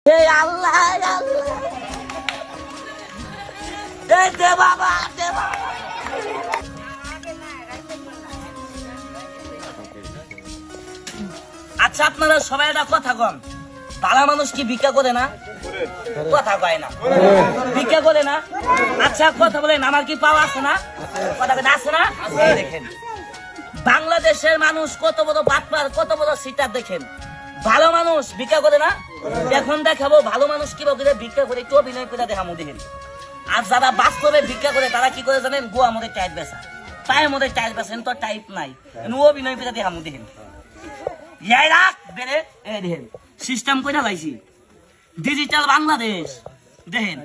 হে আল্লাহ আল্লাহ দে বাবা দে বাবা। আচ্ছা আপনারা সবাই একটা কথা কন, ভালো মানুষ কি ভিক্ষা করে না? কথা কয় না, ভিক্ষা করে না। আচ্ছা কথা বলেন, আমার কি পাওয়া আছে না? কথা কথা আছে না? দেখেন বাংলাদেশের মানুষ কত বড় বাটপার, কত বড় সিটার। দেখেন ভালো মানুষ ভিক্ষা করে না। এখন দেখাবো ভালো মানুষ কিভাবে ভিক্ষা করে, একটু অভিনয় করে দেখাবো দেখেন। আর যারা বাস্তবে ভিক্ষা করে তারা কি করে জানেন? গোয়া মধ্যে টাইট বেচা, পায়ের মধ্যে টাইট বেচেন, তো টাইপ নাই, অভিনয় করে দেখাবো দেখেন। ইয়াই রাখ বেড়ে এই দেখেন সিস্টেম করে লাইছি ডিজিটাল বাংলাদেশ। দেখেন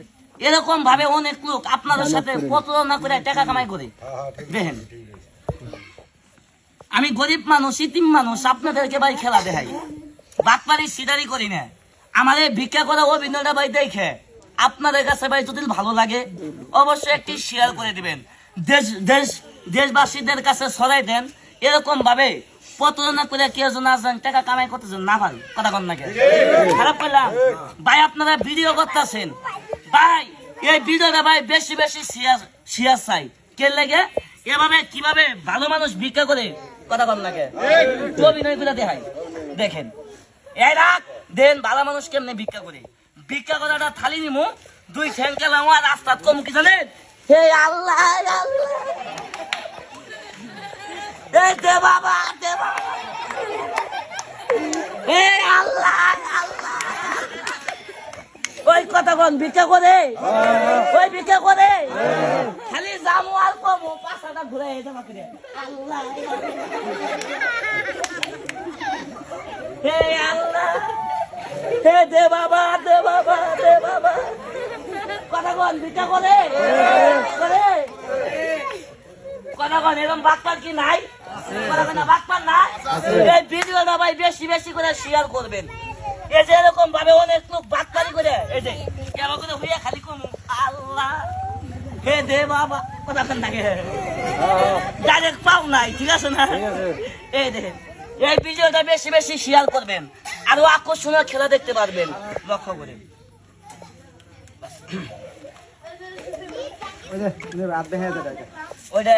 এরকম ভাবে অনেক লোক আপনাদের সাথে প্রতারণা করে টাকা কামাই করে। দেখেন আমি গরিব মানুষ, ইতিম মানুষ, আপনাদেরকে ভাই খেলা দেখাই, বাটপারি সিটারি করি না। আমাদের ভিক্ষা করা অভিনয়টা ভাই দেখে আপনাদের কাছে ভাই যদি ভালো লাগে অবশ্যই একটি শেয়ার করে দিবেন, দেশবাসীদের কাছে ছড়াই দেন। এরকম ভাবে প্রতারণা করে কেউ যেন আসেন টাকা কামাই করতেছেন না ভাই, কথা কন নাকি? খারাপ করলাম ভাই, আপনারা ভিডিও করতেছেন ভাই, এই ভিডিওটা ভাই বেশি বেশি শেয়ার চাই। কে লাগে এভাবে কিভাবে ভালো মানুষ ভিক্ষা করে, কথা কন নাকি? অভিনয় করে দেখাই দেখেন। এই রাখ দেন ভালো মানুষ কেমনে ভিক্ষা করে। ভিক্ষা করাটা থালি নিমু, দুই ঠ্যাং কেলাম আর রাস্তা কম কি জানেন? হে আল্লাহ আল্লাহ এই দে বাবা দে বাবা, হে আল্লাহ আল্লাহ। ওই কথা কন ভিক্ষা করে, ওই ভিক্ষা করে খালি জামু আর কমু পাশাটা ঘুরে যেতে বাকি রে। আল্লাহ হে আল্লাহ হে দে বাবা দে বাবা দে বাবা। কথা কন ভিক্ষা করে করে কথা কন, এরকম বাটপার কি নাই? বাটপার নাই? এই ভিডিওটা ভাই বেশি বেশি করে শেয়ার করবেন। এই যে এরকম ভাবে অনেক লোক বাটপারি করে, এই যে কেমন করে হইয়া খালি কমু আল্লাহ হে দে বাবা, কথা কন নাকি? ডাইরেক্ট পাও নাই, ঠিক আছে না? এই দেখেন এই ভিডিওটা বেশি বেশি শেয়ার করবেন, আরো আকর্ষণীয় খেলা দেখতে পারবেন। লক্ষ্য করে ওইটা